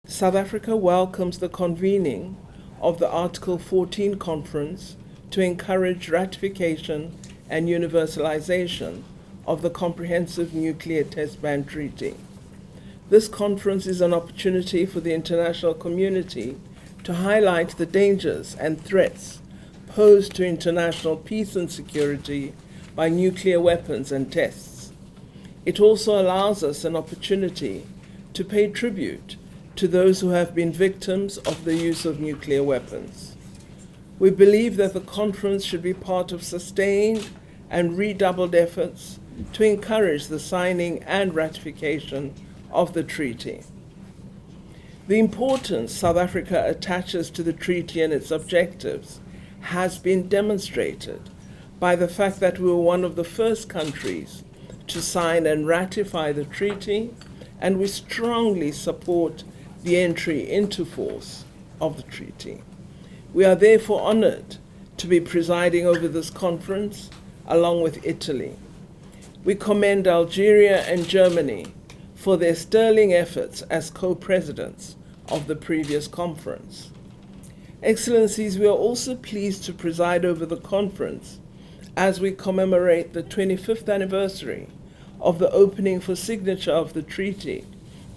South Africa welcomes the convening of the Article 14 conference to encourage ratification and universalization of the Comprehensive Nuclear Test Ban Treaty. This conference is an opportunity for the international community to highlight the dangers and threats posed to international peace and security by nuclear weapons and tests. It also allows us an opportunity to pay tribute to those who have been victims of the use of nuclear weapons. We believe that the conference should be part of sustained and redoubled efforts to encourage the signing and ratification of the treaty. The importance South Africa attaches to the treaty and its objectives has been demonstrated by the fact that we were one of the first countries to sign and ratify the treaty, and we strongly support the entry into force of the treaty. We are therefore honored to be presiding over this conference along with Italy. We commend Algeria and Germany for their sterling efforts as co-presidents of the previous conference. Excellencies, we are also pleased to preside over the conference as we commemorate the 25th anniversary of the opening for signature of the treaty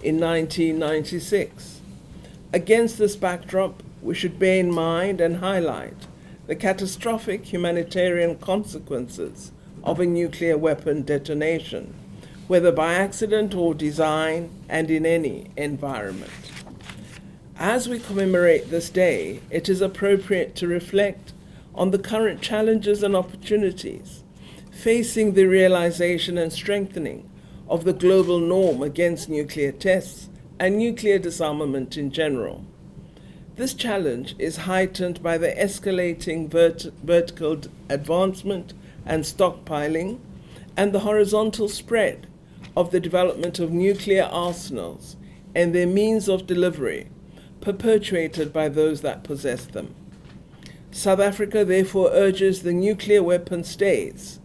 in 1996. Against this backdrop, we should bear in mind and highlight the catastrophic humanitarian consequences of a nuclear weapon detonation, whether by accident or design and in any environment. As we commemorate this day, it is appropriate to reflect on the current challenges and opportunities facing the realization and strengthening of the global norm against nuclear tests and nuclear disarmament in general. This challenge is heightened by the escalating vertical advancement and stockpiling and the horizontal spread of the development of nuclear arsenals and their means of delivery, perpetuated by those that possess them. South Africa therefore urges the nuclear weapon states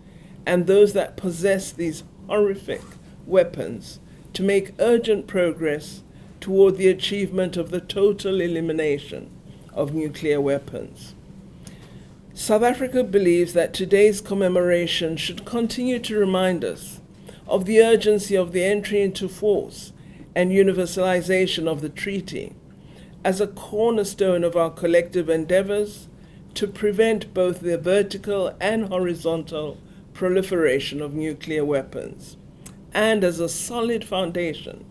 and those that possess these horrific weapons to make urgent progress toward the achievement of the total elimination of nuclear weapons. South Africa believes that today's commemoration should continue to remind us of the urgency of the entry into force and universalization of the treaty as a cornerstone of our collective endeavors to prevent both the vertical and horizontal proliferation of nuclear weapons, and as a solid foundation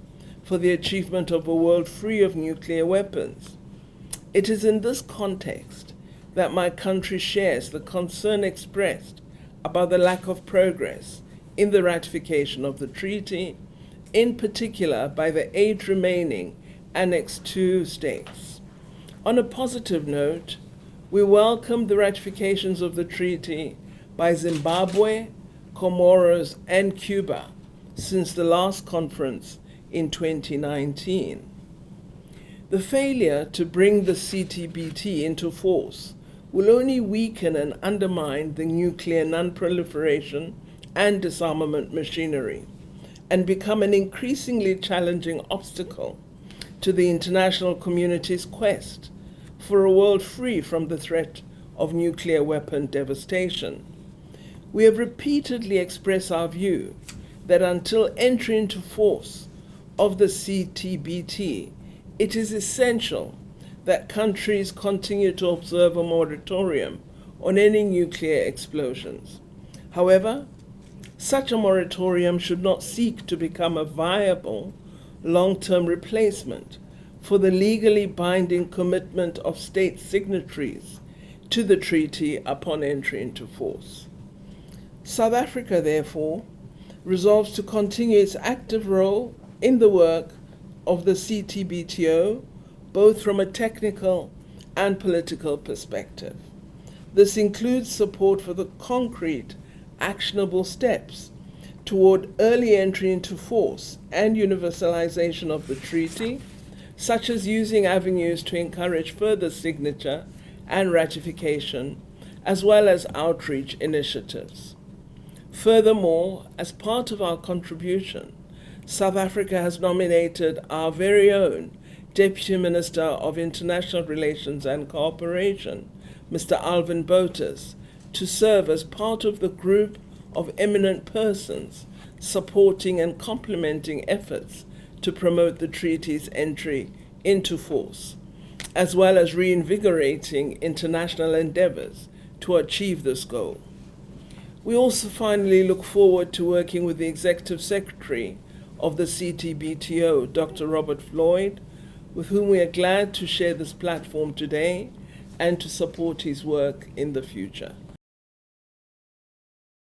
for the achievement of a world free of nuclear weapons. It is in this context that my country shares the concern expressed about the lack of progress in the ratification of the treaty, in particular by the 8 remaining Annex II states. On a positive note, we welcome the ratifications of the treaty by Zimbabwe, Comoros, and Cuba since the last conference in 2019. The failure to bring the CTBT into force will only weaken and undermine the nuclear non-proliferation and disarmament machinery and become an increasingly challenging obstacle to the international community's quest for a world free from the threat of nuclear weapon devastation. We have repeatedly expressed our view that until entry into force of the CTBT, it is essential that countries continue to observe a moratorium on any nuclear explosions. However, such a moratorium should not seek to become a viable long-term replacement for the legally binding commitment of state signatories to the treaty upon entry into force. South Africa, therefore, resolves to continue its active role in the work of the CTBTO, both from a technical and political perspective. This includes support for the concrete, actionable steps toward early entry into force and universalization of the treaty, such as using avenues to encourage further signature and ratification, as well as outreach initiatives. Furthermore, as part of our contribution, South Africa has nominated our very own Deputy Minister of International Relations and Cooperation, Mr. Alvin Botas, to serve as part of the group of eminent persons supporting and complementing efforts to promote the treaty's entry into force, as well as reinvigorating international endeavors to achieve this goal. We also finally look forward to working with the Executive Secretary of the CTBTO, Dr. Robert Floyd, with whom we are glad to share this platform today and to support his work in the future.